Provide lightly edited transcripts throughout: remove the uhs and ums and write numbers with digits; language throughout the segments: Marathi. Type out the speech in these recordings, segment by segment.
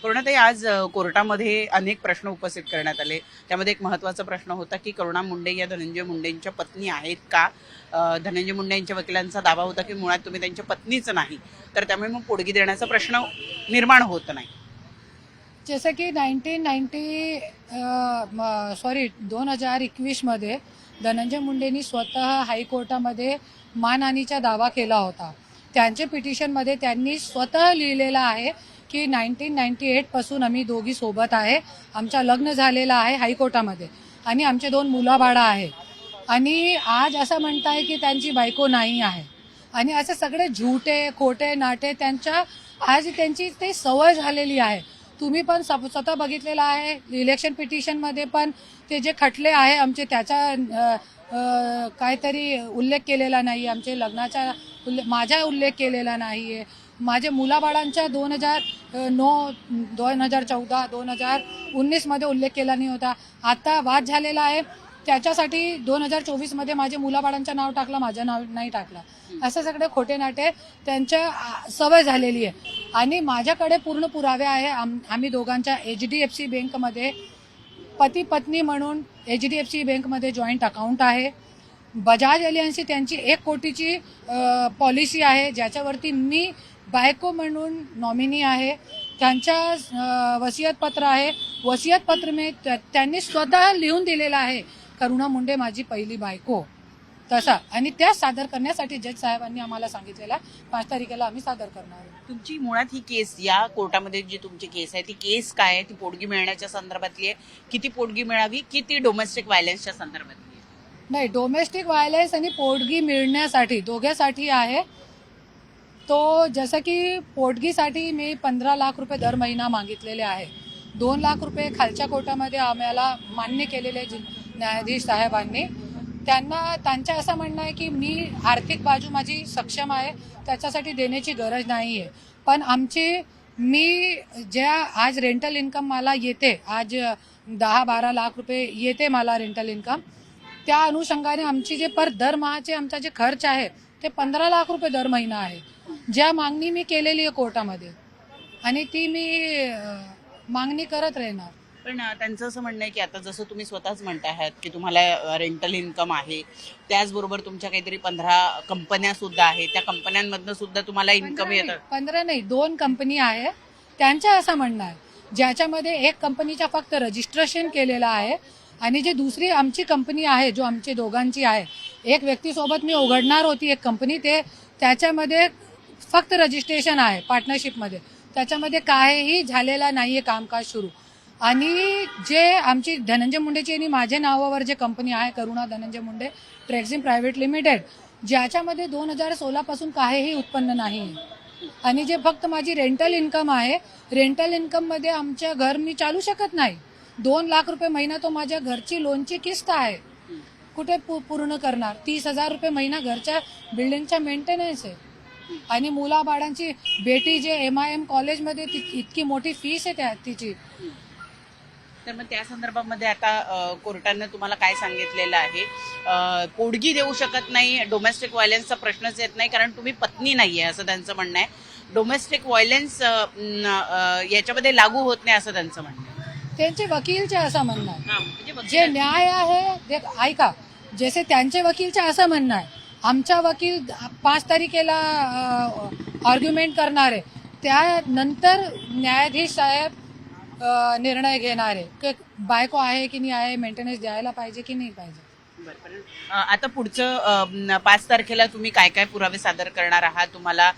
करुणाताई, आज कोर्टामध्ये अनेक प्रश्न उपस्थित करण्यात आले. त्यामध्ये एक महत्त्वाचा प्रश्न होता की करुणा मुंडे या धनंजय मुंडेंच्या पत्नी आहेत का. धनंजय मुंडे यांच्या वकिलांचा दावा होता की मुळात तुम्ही त्यांच्या पत्नीच नाही, तर त्यामुळे मग पोटगी देण्याचा प्रश्न निर्माण होत नाही. जसं की 2021 मध्ये धनंजय मुंडेंनी स्वतः हायकोर्टामध्ये मानहानीचा दावा केला होता. त्यांच्या पिटिशनमध्ये त्यांनी स्वतः लिहिलेलं आहे की 1998 पासून आम्ही दोघी सोबत आहे, आमचा लग्न झालेलं आहे हायकोर्टामध्ये आणि आमचे 2 मुलाबाळं आहे. आणि आज असं म्हणताय की त्यांची बायको नाही आहे आणि असे सगळे झुटे खोटे नाटे आज त्यांची ते सवय झालेली आहे. तुम्ही पण स्वतः बघितलेलं आहे. इलेक्शन पिटिशनमध्ये पण ते जे खटले आहे आमचे त्याचा काहीतरी उल्लेख केलेला नाही. आमचे लग्नाचा माझा उल्लेख केलेला नाही आहे. माझ्या मुलाबाळांच्या 2009, 2014, 2019 मध्ये उल्लेख केला नाही होता. आता वाद झालेला आहे त्याच्यासाठी 2024 मध्ये माझ्या मुलाबाळांचं नाव टाकलं, माझं नाव नाही टाकलं. असं सगळे खोटे नाटे त्यांच्या सवय झालेली आहे. आणि माझ्याकडे पूर्ण पुरावे आहे. आम्ही दोघांच्या HDFC बँकमध्ये पती पत्नी म्हणून HDFC बँकमध्ये जॉईंट अकाउंट आहे. बजाज एलियन्सची त्यांची 1 कोटीची पॉलिसी आहे, ज्याच्यावरती मी बायको म्हणून नॉमिनी आहे. त्यांच्या वसियतपत्र आहे. वसियतपत्र में त्यांनी स्वतः लिहून दिलेलं आहे करुणा मुंडे माझी पहिली बायको तसा. आणि त्या सादर करण्यासाठी जज साहेबांनी आम्हाला सांगितलेला 5 तारखेला आम्ही सादर करणार आहोत. तुमची मुळात ही केस या कोर्टामध्ये जी तुमची केस आहे ती केस काय आहे? ती पोटगी मिळण्याच्या संदर्भातली आहे, किती पोटगी मिळावी, की ती डोमेस्टिक व्हायलन्सच्या संदर्भातली आहे? नाही, डोमेस्टिक व्हायलन्स आणि पोटगी मिळण्यासाठी दोघांसाठी आहे. तो जसं की पोटगीसाठी मी 15 लाख रुपये दर महिना मागितलेले आहे. 2 लाख रुपये खालच्या कोर्टामध्ये आम्हाला मान्य केलेले न्यायाधीश साहेबांनी. त्यांचं असं म्हणणं आहे की मी आर्थिक बाजू माझी सक्षम आहे, त्याच्यासाठी देण्याची गरज नाही आहे. पण मी ज्या आज रेंटल इन्कम मला येते, आज 10-12 लाख रुपये येते मला रेंटल इन्कम, त्या अनुषंगाने आमची जे दरमहाचे आमचा जे खर्च आहे ते 15 लाख रुपये दर महिना आहे. ज्या मागणी मी केलेली आहे कोर्टामध्ये आणि ती मी मागणी करत राहणार. पण त्यांचं असं म्हणणं आहे की आता जसं तुम्ही स्वतःच म्हणता आहात की तुम्हाला रेंटल इन्कम आहे, त्याचबरोबर तुमच्या काहीतरी 15 कंपन्या सुद्धा आहेत, त्या कंपन्यांमधनं सुद्धा तुम्हाला इन्कम येतं. 15 नाही, 2 कंपनी आहे. त्यांचं असं म्हणणं आहे ज्याच्यामध्ये 1 कंपनीचा फक्त रजिस्ट्रेशन केलेलं आहे आणि जे दुसरी आमची कंपनी आहे जो आमची दोघांची आहे, 1 व्यक्तीसोबत मी उघडणार होती 1 कंपनी, त्याच्यामध्ये फक्त रजिस्ट्रेशन आहे पार्टनरशिपमध्ये, त्याच्यामध्ये काहीही झालेला नाहीये कामकाज सुरू. आणि जे आमची धनंजय मुंडेची आणि माझ्या नावावर जे कंपनी आहे Karuna Dhananjay Munde trades private limited, ज्याच्यामध्ये 2016 पासून काहीही उत्पन्न नाही आहे. आणि जे फक्त माझी रेंटल इन्कम आहे, रेंटल इन्कम मध्ये आमच्या घर मी चालू शकत नाही. 2 लाख रुपये महिना तो माझ्या घरची लोनची किस्त आहे, कुठे पूर्ण करणार. 30,000 रुपये महिना घरच्या बिल्डिंगचा मेंटेनन्स आहे. आणि मुलाबाळांची बेटी जे MIM कॉलेजमध्ये इतकी मोठी फीस आहे तिची. तर मग त्या संदर्भामध्ये आता कोर्टाने तुम्हाला काय सांगितलेलं आहे? पोटगी देऊ शकत नाही, डोमेस्टिक व्हायलन्सचा प्रश्नच येत नाही कारण तुम्ही पत्नी नाहीये असं त्यांचं म्हणणं आहे. डोमेस्टिक व्हायलन्स याच्यामध्ये लागू होत नाही असं त्यांचं म्हणणं आहे. त्यांचे वकीलचे असं म्हणणं आहे. म्हणजे जे न्याय आहे ते ऐका. जसे त्यांचे वकीलचे असं म्हणणं आहे, आमचा वकील 5 तारखेला आर्ग्युमेंट करणार आहे, त्यानंतर न्यायाधीश साहेब निर्णय घेणार आहे की बायको आहे की नाही आहे, मेंटेनन्स द्यायला पाहिजे की नाही पाहिजे. आता पुढचं 5 तारखेला तुम्ही काय काय पुरावे सादर करणार आहात? तुम्हाला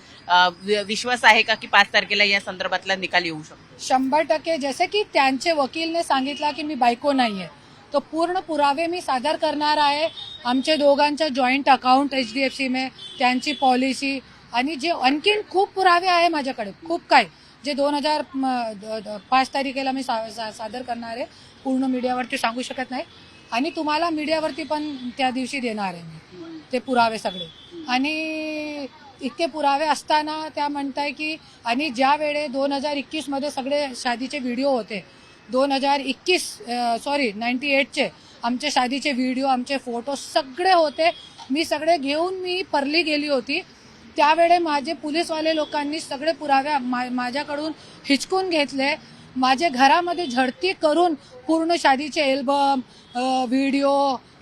विश्वास आहे का की 5 तारखेला या संदर्भातला निकाल येऊ शकतो? 100%. जसे की त्यांचे वकीलने सांगितलं की मी बायको नाहीये, तो पूर्ण पुरावे मी सादर करणार आहे. आमचे दोघांचं जॉईंट अकाउंट HDFC में, त्यांची पॉलिसी आणि जे आणखीन खूप पुरावे आहे माझ्याकडे, खूप काही जे 5 तारखेला मी सादर करणार आहे. पूर्ण मीडियावरती सांगू शकत नाही आणि तुम्हाला मीडियावरती पण त्या दिवशी देणार आहे मी ते पुरावे सगळे. आणि इतके पुरावे असताना त्या म्हणताय की, आणि ज्या वेळे 2021 मध्ये सगळे शादीचे व्हिडिओ होते, 98चे आमचे शादीचे व्हिडिओ, आमचे फोटो सगळे होते, मी सगळे घेऊन मी परली गेली होती. त्यावेळे माझे पोलीसवाले लोकांनी सगळे पुरावे माझ्याकडून हिचकून घेतले माझे घरामध्ये झडती करून पूर्ण शादीचे अल्बम, व्हिडिओ,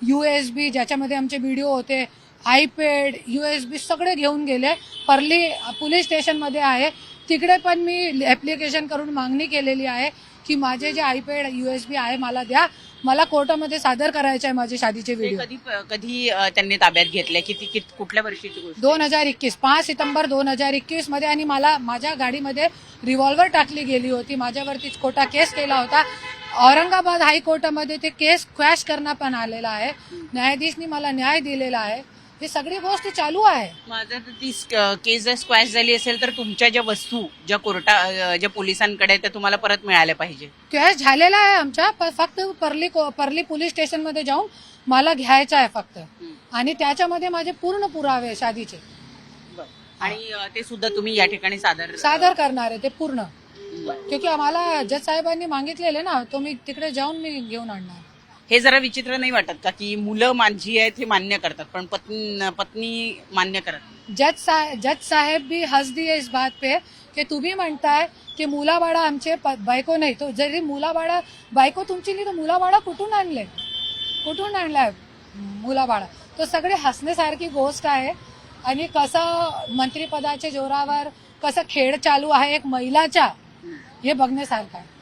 USB ज्याच्यामध्ये आमचे व्हिडिओ होते, आयपॅड, USB सगळे घेऊन गेले. परली पोलीस स्टेशनमध्ये आहे, तिकडे पण मी ॲप्लिकेशन करून मागणी केलेली आहे की माझे जे आयपॅड, USB आहे मला द्या, मला कोर्टामध्ये सादर करायचे आहे माझे शादीचे व्हिडिओ. कधी त्यांनी ताब्यात घेतल्या, किती कुठल्या वर्षीची गोष्ट? 2021 5 सितंबर 2021 मध्ये. आणि मला माझ्या गाडीमध्ये रिव्हॉल्वर टाकली गेली होती, माझ्यावरती खोटा केस केला होता. औरंगाबाद हायकोर्टामध्ये ते केस क्वॅश करण्यात पण आलेला आहे. न्यायाधीशनी मला न्याय दिलेला आहे. हे सगळी गोष्ट चालू आहे. माझं तर ती केस जर स्क्वॅश झाली असेल तर तुमच्या ज्या वस्तू ज्या ज्या पोलिसांकडे आहेत त्या तुम्हाला परत मिळाल्या पाहिजे. क्वॅश झालेला आहे आमच्या, फक्त परली पोलीस स्टेशनमध्ये जाऊन मला घ्यायचं आहे फक्त. आणि त्याच्यामध्ये माझे पूर्ण पुरावे आहे शादीचे. आणि ते सुद्धा तुम्ही या ठिकाणी सादर करणार आहे ते पूर्ण. क्योंकि आम्हाला जज साहेबांनी मागितलेले ना, तो मी तिकडे जाऊन मी घेऊन आणणार. हे जरा विचित्र नाही वाटत का की मुलं माझी आहेत हे मान्य करतात पण पत्नी मान्य करत? जज साहेब भी हंस दिए इस बात पे की तुम्ही म्हणताय की मुलाबाळा आमचे बायको नाही, तो जरी मुलाबाळा बायको तुमची नाही तर मुलाबाळा कुठून आणलाय मुलाबाळा? तो सगळे हसण्यासारखी गोष्ट आहे. आणि कसं मंत्रिपदाच्या जोरावर कसं खेळ चालू आहे एक महिलाच्या, हे बघण्यासारखं आहे.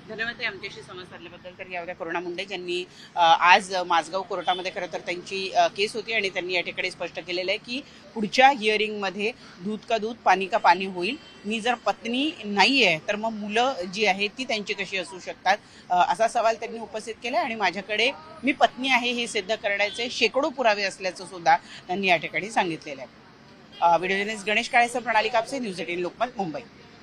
धन्यवाद आमच्याशी संवाद साधल्याबद्दल. तर यावेळी करुणा मुंडे ज्यांनी आज माझगाव कोर्टामध्ये खरं तर त्यांची केस होती आणि त्यांनी या ठिकाणी स्पष्ट केलेलं आहे की पुढच्या हिअरिंगमध्ये दूध का दूध पाणी का पाणी होईल. मी जर पत्नी नाही आहे तर मग मुलं जी आहेत ती त्यांची कशी असू शकतात असा सवाल त्यांनी उपस्थित केला. आणि माझ्याकडे मी पत्नी आहे हे सिद्ध करण्याचे शेकडो पुरावे असल्याचं सुद्धा त्यांनी या ठिकाणी सांगितलेलं आहे. व्हिडिओ जर्नलिस्ट गणेश काळेसह प्रणाली कापसे, न्यूज 18 लोकमत, मुंबई.